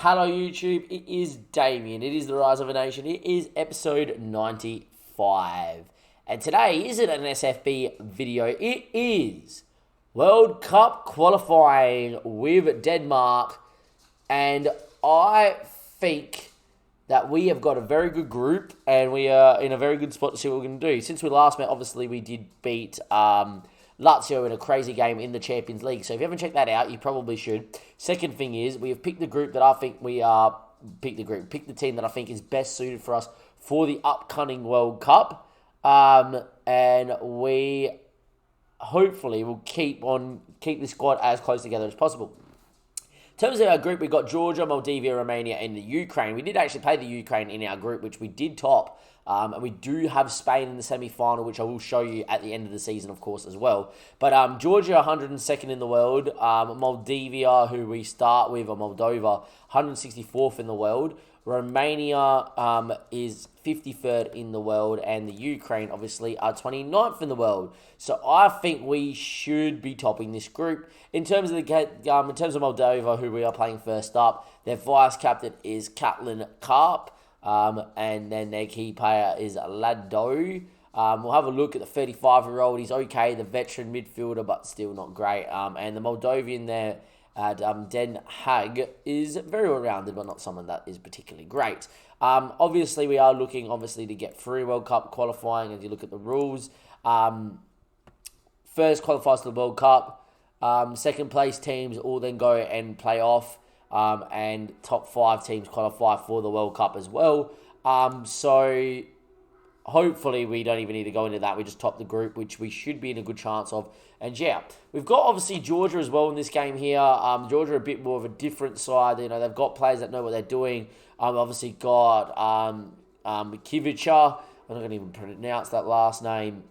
Hello YouTube, it is Damien, it is the Rise of a Nation, it is episode 95. And today isn't an SFB video, it is World Cup qualifying with Denmark. And I think that we have got a very good group and we are in a very good spot to see what we're going to do. Since we last met, obviously we did beat Lazio in a crazy game in the Champions League. So if you haven't checked that out, you probably should. Second thing is, we have picked the group that I think picked the team that I think is best suited for us for the upcoming World Cup. And we hopefully will keep the squad as close together as possible. In terms of our group, we've got Georgia, Moldavia, Romania, and the Ukraine. We did actually play the Ukraine in our group, which we did top. And we do have Spain in the semi-final, which I will show you at the end of the season, of course, as well. But Georgia, 102nd in the world. Moldavia, who we start with, or Moldova, 164th in the world. Romania is 53rd in the world, and the Ukraine, obviously, are 29th in the world. So I think we should be topping this group. In terms of Moldova, who we are playing first up, their vice captain is Katlin Karp, and then their key player is Lado. We'll have a look at the 35-year-old. He's okay, the veteran midfielder, but still not great. And the Moldovan there at Den Haag is very well-rounded, but not someone that is particularly great. Obviously, we are looking, to get through World Cup qualifying as you look at the rules. First qualifies to the World Cup. Second place teams all then go and play off. And top 5 teams qualify for the World Cup as well. So hopefully we don't even need to go into that. We just top the group, which we should be in a good chance of. And yeah, we've got obviously Georgia as well in this game here. Georgia are a bit more of a different side. You know, they've got players that know what they're doing. Obviously got Kivica. I'm not going to even pronounce that last name.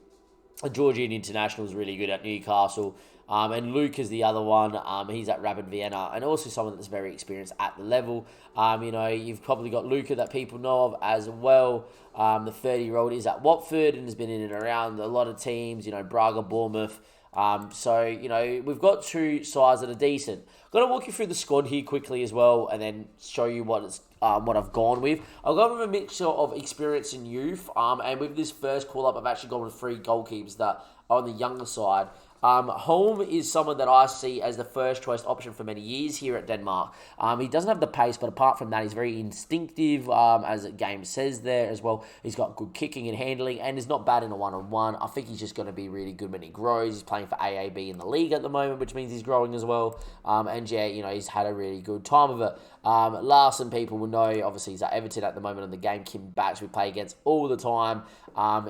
A Georgian international is really good at Newcastle. And Luke is the other one. He's at Rapid Vienna, and also someone that's very experienced at the level. You've probably got Luca that people know of as well. The 30-year-old is at Watford and has been in and around a lot of teams, Braga, Bournemouth. We've got two sides that are decent. I'm going to walk you through the squad here quickly as well, and then show you what I've gone with. I've gone with a mixture of experience and youth. And with this first call-up, I've actually gone with 3 goalkeepers that are on the younger side. Holm is someone that I see as the first choice option for many years here at Denmark. He doesn't have the pace, but apart from that, he's very instinctive, as the game says there as well. He's got good kicking and handling, and is not bad in a one-on-one. I think he's just going to be really good when he grows. He's playing for AAB in the league at the moment, which means he's growing as well. He's had a really good time of it. Larson, people will know, obviously he's at Everton at the moment on the game. Kim Batch, we play against all the time,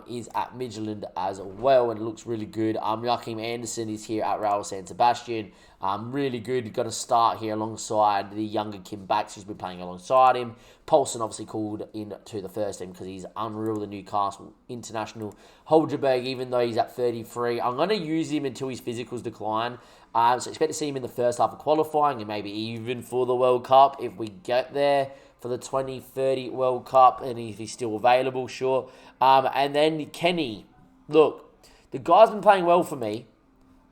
is at Midtjylland as well, and looks really good. Joachim Andersen is here at Real San Sebastian. Really good. Going to start here alongside the younger Kim Batch, who's been playing alongside him. Paulson obviously called into the first team because he's unreal, the Newcastle international. Holgerberg, even though he's at 33, I'm going to use him until his physicals decline. So expect to see him in the first half of qualifying and maybe even for the World Cup if we get there for the 2030 World Cup, and if he's still available, sure. And then Kenny, look, the guy's been playing well for me,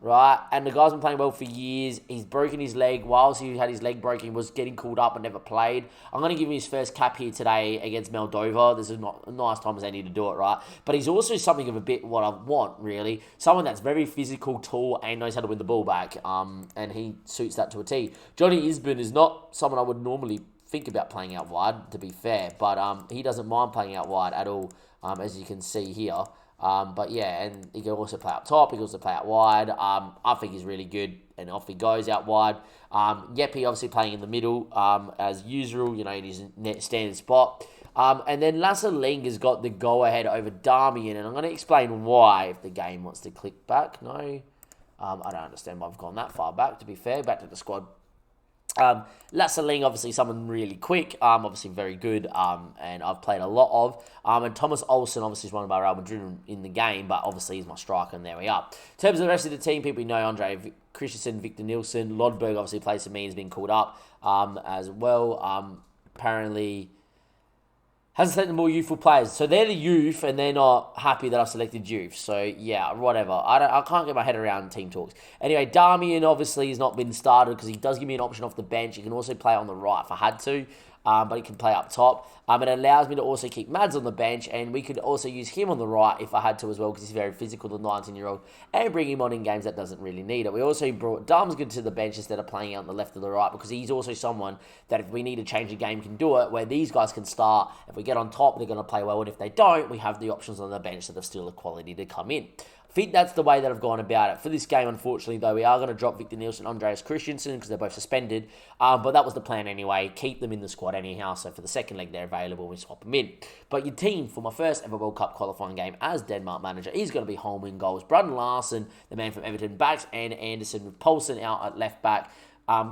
right? And the guy's been playing well for years. He's broken his leg. Whilst he had his leg broken, he was getting called up and never played. I'm going to give him his first cap here today against Moldova. This is not a nice time as they need to do it, right? But he's also something of a bit what I want, really. Someone that's very physical, tall, and knows how to win the ball back. And he suits that to a T. Johnny Isbin is not someone I would normally think about playing out wide, to be fair. But he doesn't mind playing out wide at all, as you can see here. And he can also play up top. He can also play out wide. I think he's really good, and off he goes out wide. Yepi obviously playing in the middle, as usual, in his standard spot. And then Lasse Ling has got the go-ahead over Darmian, and I'm going to explain why if the game wants to click back. No, I don't understand why I've gone that far back, to be fair. Back to the squad. Lasse Ling, obviously someone really quick, obviously very good, and I've played a lot of. And Thomas Olsen, obviously, is one of our Real Madrid in the game, but obviously he's my striker, and there we are. In terms of the rest of the team, people know Andre Christensen, Victor Nilsson, Lodberg obviously plays for me, has been called up as well. Apparently, Hasn't selected more youthful players. So they're the youth, and they're not happy that I've selected youth. So, yeah, whatever. I can't get my head around team talks. Anyway, Darmian obviously has not been started because he does give me an option off the bench. He can also play on the right if I had to, but he can play up top. It allows me to also keep Mads on the bench, and we could also use him on the right if I had to as well, because he's very physical, the 19-year-old, and bring him on in games that doesn't really need it. We also brought Darmsgood to the bench instead of playing out on the left or the right, because he's also someone that if we need to change the game can do it, where these guys can start. If we get on top, they're going to play well, and if they don't, we have the options on the bench that have still a quality to come in. I think that's the way that I've gone about it. For this game, unfortunately, though, we are going to drop Victor Nielsen and Andreas Christensen because they're both suspended. But that was the plan anyway. Keep them in the squad anyhow. So for the second leg, they're available. We swap them in. But your team for my first ever World Cup qualifying game as Denmark manager is going to be Holm in goals. Brandon Larsen, the man from Everton, backs, and Anderson with Poulsen out at left back.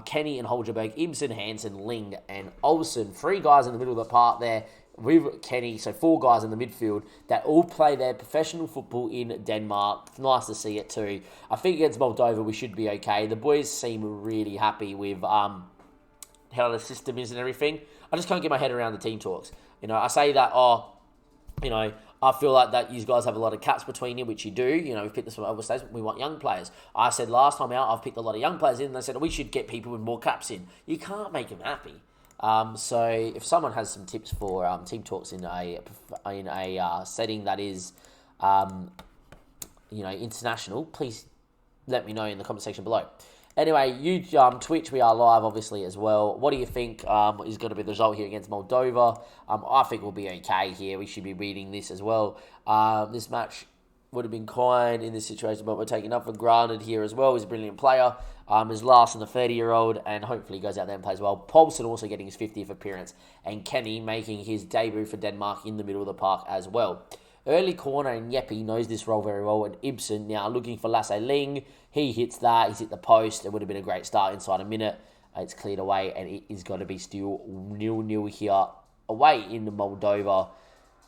Kenny and Holgerberg, Ibsen, Hansen, Ling, and Olsen. 3 guys in the middle of the park there with Kenny, so 4 guys in the midfield that all play their professional football in Denmark. It's nice to see it too. I think against Moldova we should be okay. The boys seem really happy with how the system is and everything. I just can't get my head around the team talks. I say that, I feel like that you guys have a lot of caps between you, which you do. We've picked this from other states. We want young players. I said last time out, I've picked a lot of young players in, and they said we should get people with more caps in. You can't make them happy. So if someone has some tips for team talks in a setting that is, international, please let me know in the comment section below. Anyway, Twitch, we are live obviously as well. What do you think is going to be the result here against Moldova? I think we'll be okay here. We should be beating this as well. This match would have been kind in this situation, but we're taking up for granted here as well. He's a brilliant player. His last and the 30-year-old, and hopefully he goes out there and plays well. Poulsen also getting his 50th appearance, and Kenny making his debut for Denmark in the middle of the park as well. Early corner, and Jeppe knows this role very well, and Ibsen now looking for Lasse Ling. He hits that, he's hit the post. It would have been a great start inside a minute. It's cleared away, and it is going to be still 0-0 here away in Moldova.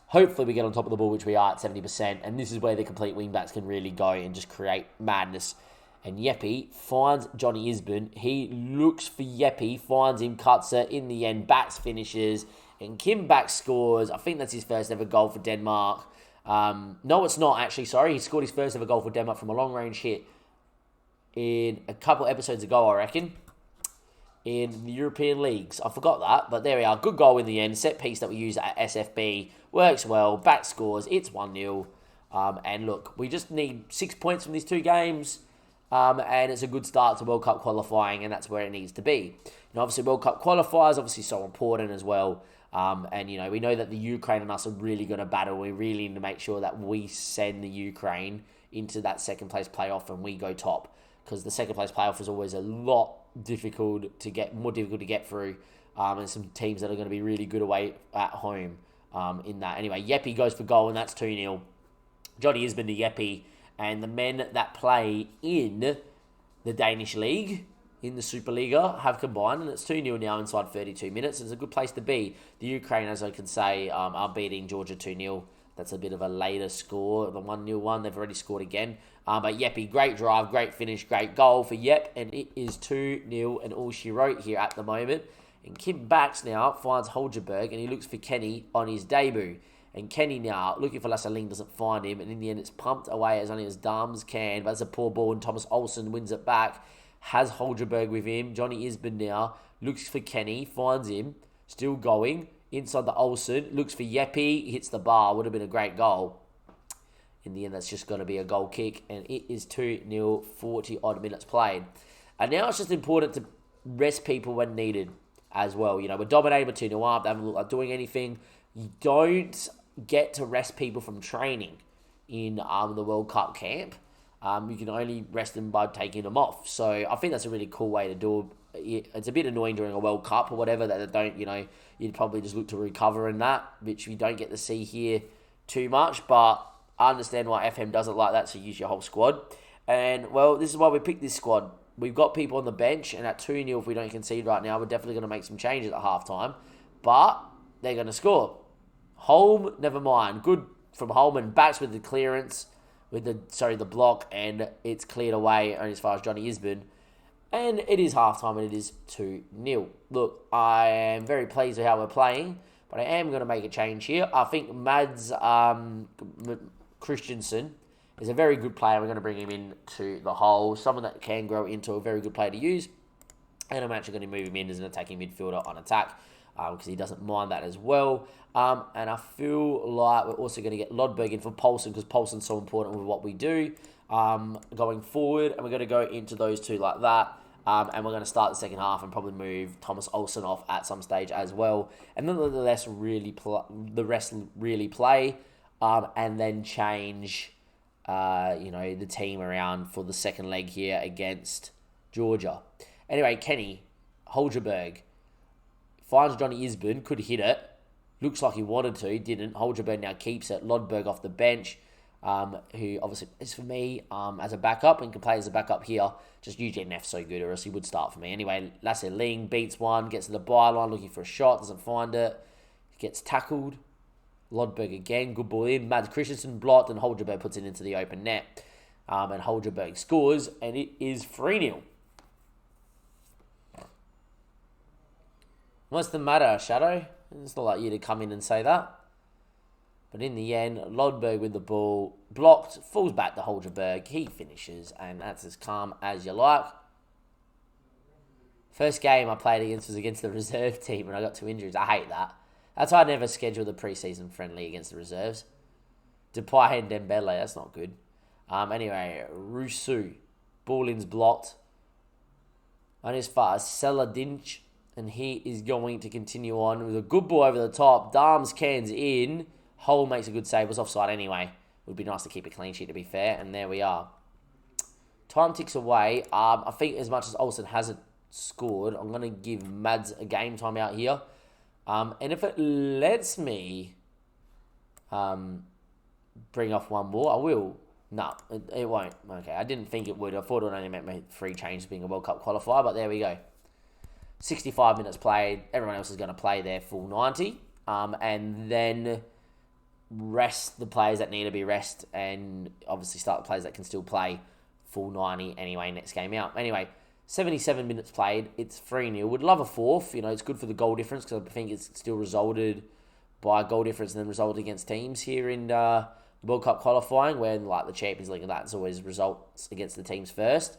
Hopefully we get on top of the ball, which we are at 70%, and this is where the complete wingbacks can really go and just create madness. And Jeppe finds Johnny Isbin. He looks for Jeppe, finds him, cuts it. In the end, Backs finishes, and Kim Backs scores. I think that's his first ever goal for Denmark. No, it's not, actually, sorry. He scored his first ever goal for Denmark from a long-range hit in a couple episodes ago, I reckon, in the European leagues. I forgot that, but there we are. Good goal in the end. Set piece that we use at SFB. Works well. Back scores. It's 1-0. And look, we just need 6 points from these 2 games. And it's a good start to World Cup qualifying, and that's where it needs to be. Obviously, World Cup qualifiers obviously so important as well. And we know that the Ukraine and us are really going to battle. We really need to make sure that we send the Ukraine into that second place playoff and we go top, because the second place playoff is always a lot more difficult to get through. And some teams that are going to be really good away at home in that. Anyway, Jeppe goes for goal, and that's 2-0. Johnny Isbin to Jeppe. And the men that play in the Danish league, in the Superliga, have combined, and it's 2-0 now inside 32 minutes. It's a good place to be. The Ukraine, as I can say, are beating Georgia 2-0. That's a bit of a later score. The 1-0 one, they've already scored again. But Jeppe, great drive, great finish, great goal for Jep, and it is 2-0 and all she wrote here at the moment. And Kim Backs now finds Holgerberg, and he looks for Kenny on his debut. And Kenny now, looking for Lasse Ling, doesn't find him. And in the end, it's pumped away as only as Darms can. But it's a poor ball, and Thomas Olsen wins it back. Has Holgerberg with him. Johnny Isbin now looks for Kenny, finds him. Still going. Inside the Olsen. Looks for Jeppe. Hits the bar. Would have been a great goal. In the end, that's just going to be a goal kick. And it is 2-0, 40-odd minutes played. And now it's just important to rest people when needed as well. We're dominating with 2-0 up. They haven't looked like doing anything. You don't get to rest people from training in the World Cup camp. You can only rest them by taking them off. So I think that's a really cool way to do it. It's a bit annoying during a World Cup or whatever that they don't, you'd probably just look to recover in that, which we don't get to see here too much. But I understand why FM does it like that, so use your whole squad. And, well, this is why we picked this squad. We've got people on the bench, and at 2-0, if we don't concede right now, we're definitely going to make some changes at halftime. But they're going to score. Holm, never mind. Good from Holman. Backs with the clearance, with the block, and it's cleared away only as far as Johnny Isbin. And it is halftime, and it is 2-0. Look, I am very pleased with how we're playing, But I am going to make a change here. I think Mads Christensen is a very good player. We're going to bring him into the hole. Someone that can grow into a very good player to use. And I'm actually going to move him in as an attacking midfielder on attack because he doesn't mind that as well. And I feel like we're also going to get Lodberg in for Poulsen because Poulsen's so important with what we do going forward. And we're going to go into those two like that. And we're going to start the second half and probably move Thomas Olsen off at some stage as well. And then the rest really play and then change the team around for the second leg here against Georgia. Anyway, Kenny Holgerberg finds Johnny Isburn, could hit it. Looks like he wanted to, didn't. Holgerberg now keeps it. Lodberg off the bench, who obviously is for me as a backup and can play as a backup here. Just UGNF's so good, or else he would start for me. Anyway, Lasse Ling beats one, gets to the byline looking for a shot, doesn't find it. Gets tackled. Lodberg again, good ball in. Mads Christensen blocked, and Holgerberg puts it into the open net. And Holgerberg scores, and it is 3-0. What's the matter, Shadow? It's not like you to come in and say that. But in the end, Lodberg with the ball, blocked, falls back to Holgerberg. He finishes, and that's as calm as you like. First game I played against was against the reserve team, and I got 2 injuries. I hate that. That's why I never schedule the preseason friendly against the reserves. Depay and Dembele, that's not good. Anyway, Rousseau. Ball in's blocked. And as far as Seladinch, and he is going to continue on with a good ball over the top. Darms cans in. Hole makes a good save. Was offside anyway. Would be nice to keep a clean sheet to be fair. And there we are. Time ticks away. I think as much as Olsen hasn't scored, I'm going to give Mads a game time out here. And if it lets me bring off one more, I will. No, it won't. Okay, I didn't think it would. I thought it would only make my 3 changes being a World Cup qualifier, but there we go. 65 minutes played. Everyone else is going to play their full 90. And then rest the players that need to be rest and obviously start the players that can still play full 90 anyway next game out. Anyway, 77 minutes played. It's 3-0. Would love a fourth. It's good for the goal difference because I think it's still resulted by a goal difference and then resulted against teams here in World Cup qualifying when like the Champions League and that, it's always results against the teams first.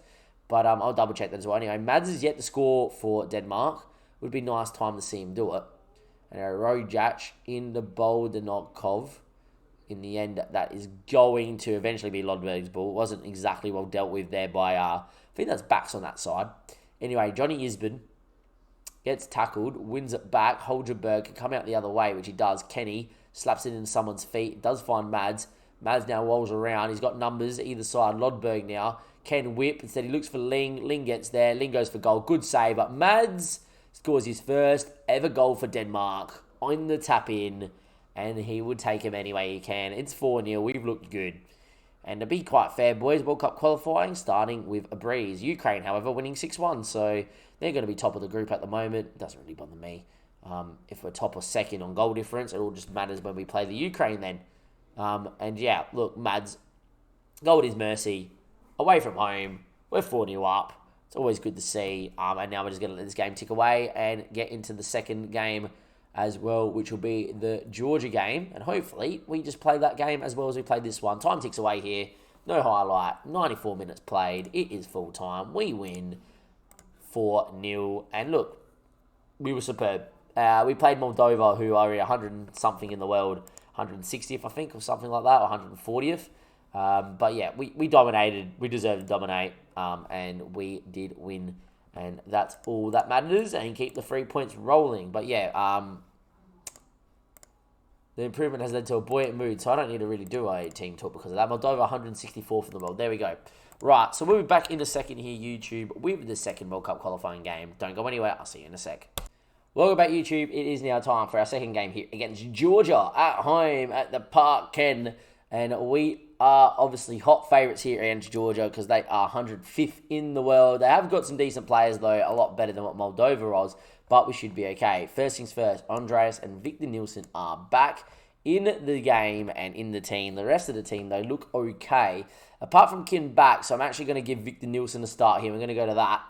But I'll double check that as well. Anyway, Mads is yet to score for Denmark. Would be a nice time to see him do it. And Rojach in the Boldenokov. In the end, that is going to eventually be Lodberg's ball. It wasn't exactly well dealt with there by, I think that's backs on that side. Anyway, Johnny Isburn gets tackled, wins it back. Holgerberg can come out the other way, which he does. Kenny slaps it into someone's feet. Does find Mads. Mads now rolls around. He's got numbers either side. Lodberg now can whip. Instead, he looks for Ling. Ling gets there. Ling goes for goal. Good save. But Mads scores his first ever goal for Denmark on the tap-in. And he would take him any way he can. It's 4-0. We've looked good. And to be quite fair, boys, World Cup qualifying starting with a breeze. Ukraine, however, winning 6-1. So they're going to be top of the group at the moment. It doesn't really bother me. If we're top or second on goal difference, it all just matters when we play the Ukraine then. And yeah, look, Mads, goal at his mercy. Away from home. We're 4-0 up. It's always good to see. And now we're just going to let this game tick away and get into the second game as well, which will be the Georgia game. And hopefully we just play that game as well as we played this one. Time ticks away here. No highlight. 94 minutes played. It is full time. We win 4-0. And look, we were superb. We played Moldova, who are 100-something in the world. 160th, I think, or something like that, or 140th. But yeah, we dominated. We deserved to dominate. And we did win. And that's all that matters. And keep the 3 points rolling. But yeah, the improvement has led to a buoyant mood. So I don't need to really do a team talk because of that. Moldova 164th in the world. There we go. Right, so we'll be back in a second here, YouTube, with the second World Cup qualifying game. Don't go anywhere. I'll see you in a sec. Welcome back, YouTube. It is now time for our second game here against Georgia at home at the Park Ken. And we are obviously hot favourites here against Georgia because they are 105th in the world. They have got some decent players, though, a lot better than what Moldova was, but we should be okay. First things first, Andreas and Victor Nielsen are back in the game and in the team. The rest of the team, though, look okay. Apart from Kim back, so I'm actually going to give Victor Nielsen a start here. We're going to go to that.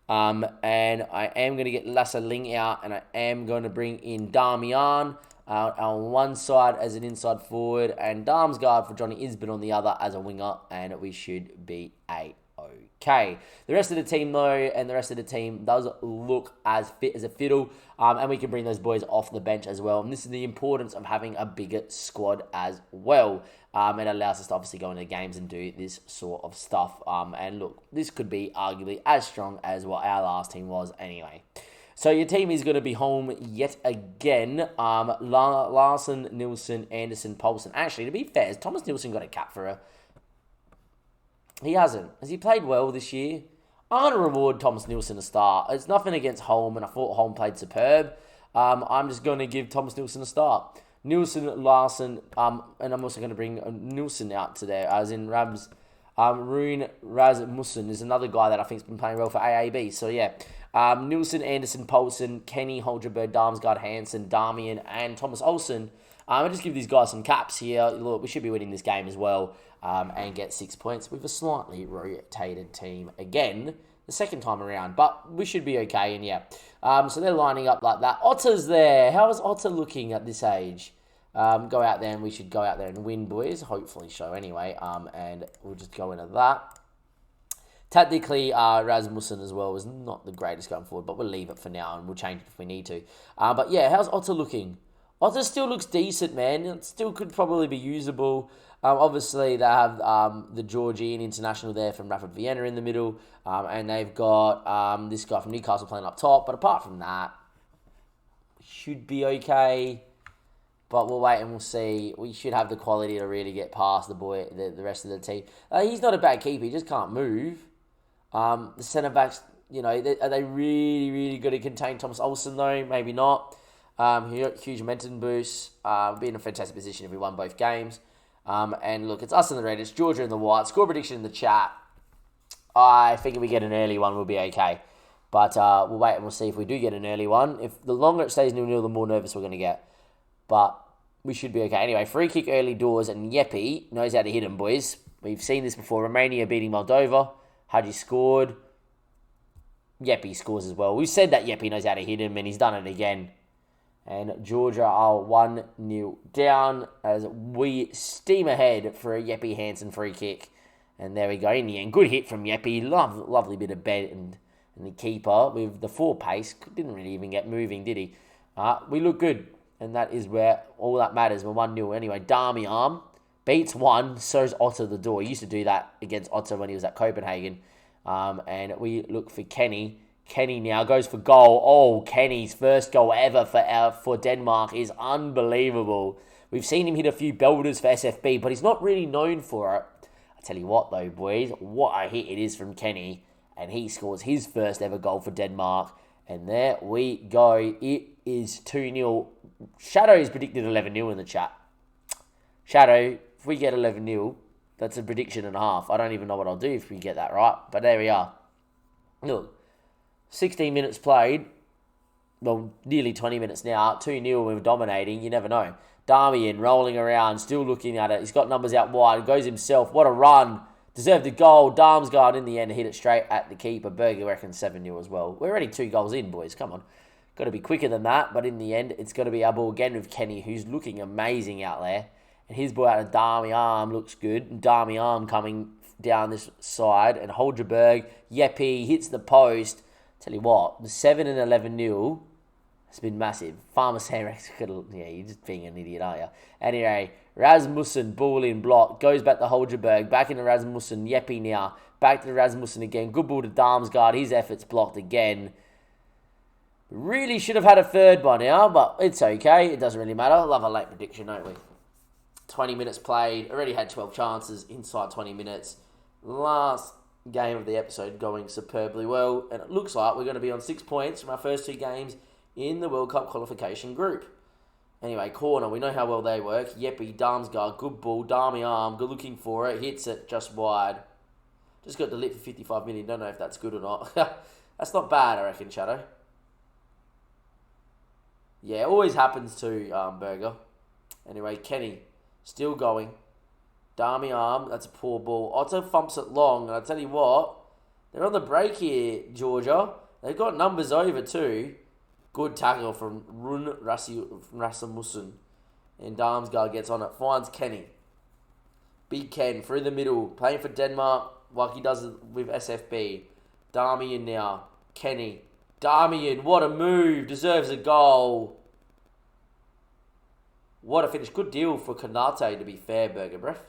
And I am going to get Lasse Ling out, and I am going to bring in Damian. on one side as an inside forward, and Darmsgaard for Johnny Isbin on the other as a winger, and we should be A-okay. The rest of the team, though, and the rest of the team does look as fit as a fiddle, and we can bring those boys off the bench as well. And this is the importance of having a bigger squad as well. It allows us to obviously go into games and do this sort of stuff. And look, this could be arguably as strong as what our last team was anyway. So your team is going to be home yet again. Larson, Nilsson, Anderson, Paulson. Actually, to be fair, has Thomas Nilsson got a cap for her? He hasn't. Has he played well this year? I'm going to reward Thomas Nilsson a start. It's nothing against Holm, and I thought Holm played superb. I'm just going to give Thomas Nilsson a start. Nilsson, Larson, and I'm also going to bring Nilsson out to there, as in Rune Rasmussen is another guy that I think has been playing well for AAB. So yeah, Nilsson, Anderson, Poulsen, Kenny, Holgerberg, Darmsgaard, Hansen, Damian, and Thomas Olsen. I'll just give these guys some caps here. Look, we should be winning this game as well, and get 6 points with a slightly rotated team again the second time around. But we should be okay, and yeah. So they're lining up like that. Otter's there. How is Otter looking at this age? Go out there, and we should go out there and win, boys. Hopefully so anyway. And we'll just go into that. Tactically, Rasmussen as well was not the greatest going forward, but we'll leave it for now, and we'll change it if we need to. But yeah, how's Otter looking? Otter still looks decent, man. It still could probably be usable. Obviously, they have the Georgian international there from Rapid Vienna in the middle. And they've got this guy from Newcastle playing up top. But apart from that, should be okay. But we'll wait and we'll see. We should have the quality to really get past the rest of the team. He's not a bad keeper. He just can't move. The centre-backs, are they really, really good to contain Thomas Olsen, though? Maybe not. Huge momentum boost. Be in a fantastic position if we won both games. And look, it's us in the red. It's Georgia in the white. Score prediction in the chat. I think if we get an early one, we'll be okay. But we'll wait and we'll see if we do get an early one. If the longer it stays 0-0, the more nervous we're going to get. But we should be okay. Anyway, free kick early doors, and Yepi knows how to hit them, boys. We've seen this before. Romania beating Moldova. Hadji scored. Yepi scores as well. We've said that Yepi knows how to hit him, and he's done it again. And Georgia are 1-0 down as we steam ahead for a Yepi Hansen free kick. And there we go. In the end, good hit from Yepi. Lovely bit of bed, and the keeper with the 4 pace didn't really even get moving, did he? We look good. And that is where all that matters. We're 1-0 anyway. Darmian beats 1. So's Otter the door. He used to do that against Otter when he was at Copenhagen. And we look for Kenny. Kenny now goes for goal. Oh, Kenny's first goal ever for Denmark is unbelievable. We've seen him hit a few belters for SFB, but he's not really known for it. I tell you what, though, boys. What a hit it is from Kenny. And he scores his first ever goal for Denmark. And there we go. It is 2-0. Shadow's predicted 11-0 in the chat. Shadow, if we get 11-0, that's a prediction and a half. I don't even know what I'll do if we get that right. But there we are. Look, 16 minutes played. Well, nearly 20 minutes now. 2-0, we're dominating. You never know. Darmian rolling around, still looking at it. He's got numbers out wide. Goes himself. What a run. Deserved the goal. Darmsgaard in the end hit it straight at the keeper. Berger reckons 7-0 as well. We're already 2 goals in, boys. Come on. Got to be quicker than that. But in the end, it's got to be our ball again with Kenny, who's looking amazing out there. And his ball out of Darmian looks good. Darmian coming down this side. And Holgerberg, Yepi, hits the post. Tell you what, the 7 and 11-0 has been massive. Farmer Sarex, yeah, you're just being an idiot, aren't you? Anyway, Rasmussen, ball in block, goes back to Holgerberg, back into Rasmussen, Yepi now, back to Rasmussen again, good ball to Darmsgaard, his efforts blocked again. Really should have had a third by now, but it's okay, it doesn't really matter. Love a late prediction, don't we? 20 minutes played, already had 12 chances inside 20 minutes. Last game of the episode going superbly well, and it looks like we're going to be on 6 points from our first 2 games in the World Cup qualification group. Anyway, corner, we know how well they work. Yepi, Darmsgaard, good ball, Darmy arm, good looking for it, hits it just wide. Just got the lit for 55 million, don't know if that's good or not. That's not bad, I reckon, Shadow. Yeah, always happens to Berger. Anyway, Kenny, still going. Darmy arm, that's a poor ball. Otto thumps it long, and I tell you what, they're on the break here, Georgia. They've got numbers over too. Good tackle from Rasmussen. And Damsgaard gets on it. Finds Kenny. Big Ken through the middle. Playing for Denmark like he does with SFB. Darmian now. Kenny. Darmian, what a move. Deserves a goal. What a finish. Good deal for Konate, to be fair, Burger Breath.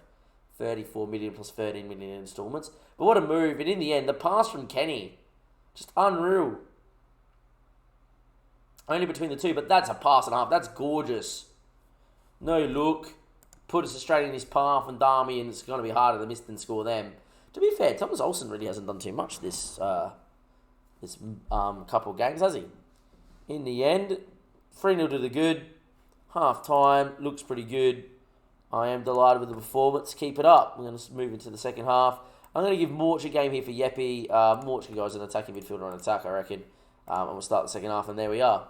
34 million plus 13 million in installments. But what a move. And in the end, the pass from Kenny. Just unreal. Only between the two, but that's a pass and a half. That's gorgeous. No look. Put us straight in his path, and Darmian, it's going to be harder to miss than score them. To be fair, Thomas Olsen really hasn't done too much this couple of games, has he? In the end, 3-0 to the good. Half time, looks pretty good. I am delighted with the performance. Keep it up. We're going to move into the second half. I'm going to give Morch a game here for Yeppy. Morch can go as an attacking midfielder on attack, I reckon. And we'll start the second half, and there we are.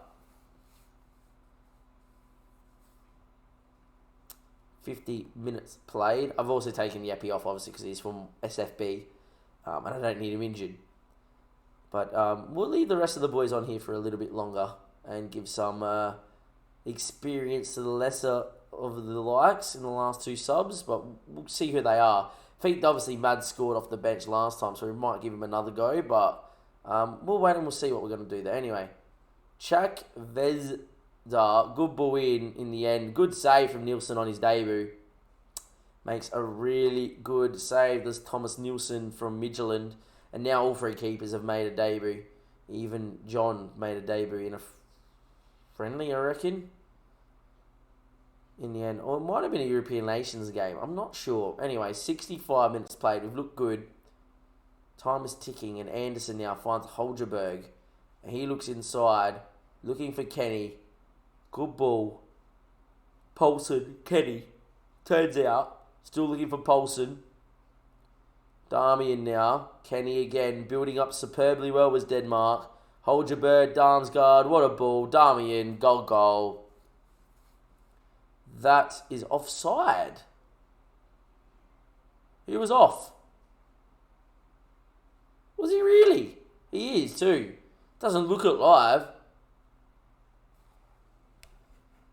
50 minutes played. I've also taken Yeppy off, obviously, because he's from SFB. And I don't need him injured. But we'll leave the rest of the boys on here for a little bit longer and give some experience to the lesser of the likes in the last two subs. But we'll see who they are. Feet, obviously, Mad scored off the bench last time, so we might give him another go. But we'll wait and we'll see what we're going to do there. Anyway, Chak Vezda, good ball in the end. Good save from Nielsen on his debut. Makes a really good save. There's Thomas Nielsen from Midtjylland. And now all three keepers have made a debut. Even John made a debut in a friendly, I reckon. In the end. Or it might have been a European Nations game. I'm not sure. Anyway, 65 minutes played. We've looked good. Time is ticking. And Anderson now finds Holgerberg. And he looks inside. Looking for Kenny. Good ball. Poulsen. Kenny. Turns out. Still looking for Poulsen. Darmian now. Kenny again. Building up superbly well was Denmark. Holgerberg. Damsgaard. What a ball. Darmian. Goal. That is offside. He was off. Was he really? He is too. Doesn't look it live.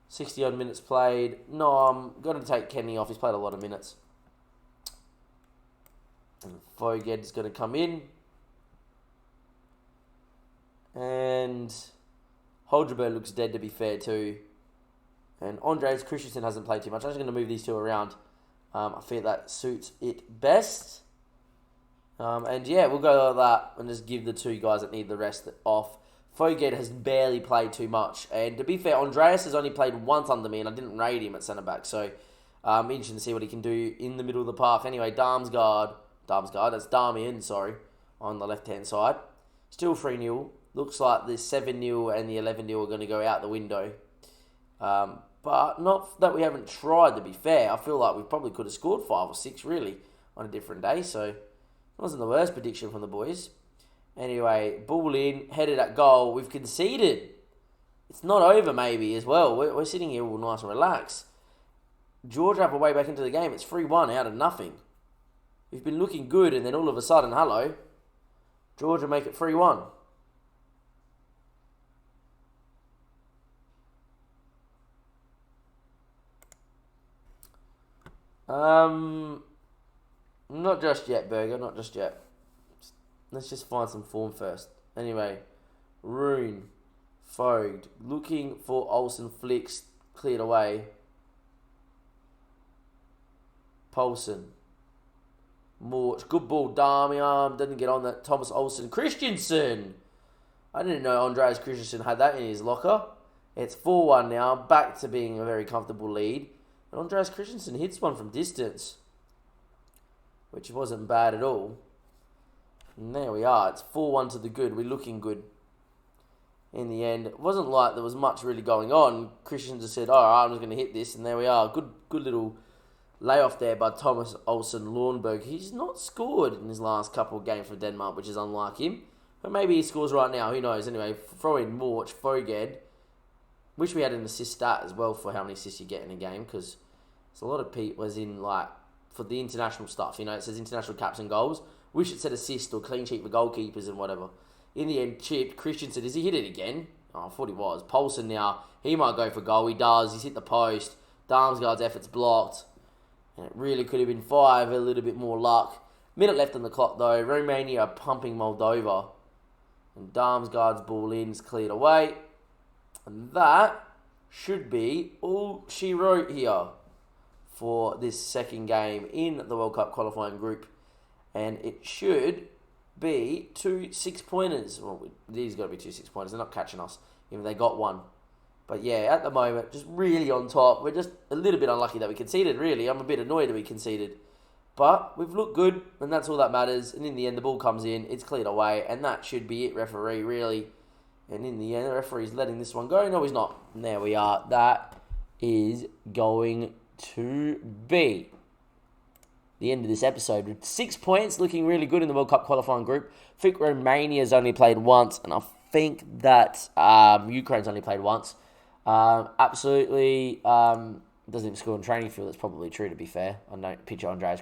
60 odd minutes played. No, I'm going to take Kenny off. He's played a lot of minutes. And Foged is going to come in. And Holgerberg looks dead, to be fair too. And Andreas Christensen hasn't played too much. I'm just going to move these two around. I feel that suits it best. And yeah, we'll go like that and just give the two guys that need the rest off. Foged has barely played too much. And to be fair, Andreas has only played once under me and I didn't rate him at centre-back. So I'm interested to see what he can do in the middle of the park. Anyway, Damsgaard, that's Darmian, sorry, on the left-hand side. Still 3-0. Looks like the 7-0 and the 11-0 are going to go out the window. But not that we haven't tried, to be fair. I feel like we probably could have scored 5 or 6, really, on a different day. So it wasn't the worst prediction from the boys. Anyway, ball in, headed at goal. We've conceded. It's not over, maybe, as well. We're sitting here all nice and relaxed. Georgia have a way back into the game. It's 3-1 out of nothing. We've been looking good, and then all of a sudden, hello, Georgia make it 3-1. Not just yet, Burger. Not just yet. Let's just find some form first. Anyway, Rune, Foged, looking for Olsen, flicks, cleared away. Poulsen, Morch, good ball, Darmian, didn't get on that. Thomas Olsen, Christensen. I didn't know Andreas Christensen had that in his locker. It's 4-1 now, back to being a very comfortable lead. And Andreas Christensen hits one from distance, which wasn't bad at all. And there we are. It's 4-1 to the good. We're looking good. In the end, it wasn't like there was much really going on. Christian just said, all right, I'm just going to hit this. And there we are. Good little layoff there by Thomas Olsen Lundberg. He's not scored in his last couple of games for Denmark, which is unlike him. But maybe he scores right now. Who knows? Anyway, throw in Morch, Foged. Wish we had an assist stat as well for how many assists you get in a game, because there's a lot of people, as in, like, for the international stuff. You know, it says international caps and goals. Wish it said assist or clean sheet for goalkeepers and whatever. In the end, chipped. Christensen, does he hit it again? I thought he was. Poulsen now, he might go for goal. He does. He's hit the post. Darmsgaard's effort's blocked. And it really could have been 5, a little bit more luck. Minute left on the clock though. Romania are pumping Moldova. And Darmsgaard's ball in's cleared away. And that should be all she wrote here for this second game in the World Cup qualifying group. And it should be 2 6-pointers. Well, these got to be 2 6-pointers. They're not catching us, even if they got one. But yeah, at the moment, just really on top. We're just a little bit unlucky that we conceded, really. I'm a bit annoyed that we conceded. But we've looked good, and that's all that matters. And in the end, the ball comes in, it's cleared away, and that should be it, referee, really. And in the end, the referee's letting this one go. No, he's not. And there we are. That is going to be the end of this episode with 6 points, looking really good in the World Cup qualifying group. I think Romania's only played once, and I think that Ukraine's only played once. Absolutely doesn't even score in training field. That's probably true, to be fair. I don't picture Andreas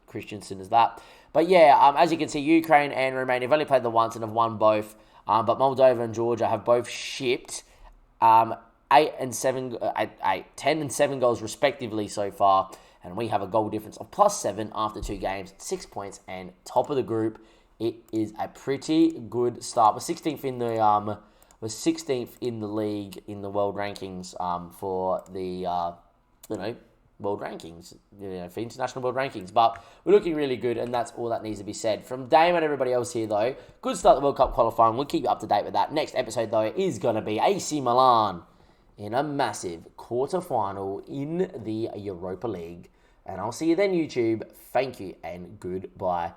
Christensen as that. But yeah, as you can see, Ukraine and Romania have only played the once and have won both. But Moldova and Georgia have both shipped 10 and 7 goals respectively so far. And we have a goal difference of +7 after 2 games, 6 points, and top of the group. It is a pretty good start. We're 16th in the league in the world rankings for the world rankings, for international world rankings. But we're looking really good, and that's all that needs to be said. From Dame and everybody else here, though, good start the World Cup qualifying. We'll keep you up to date with that. Next episode, though, is going to be AC Milan in a massive quarterfinal in the Europa League. And I'll see you then, YouTube. Thank you and goodbye.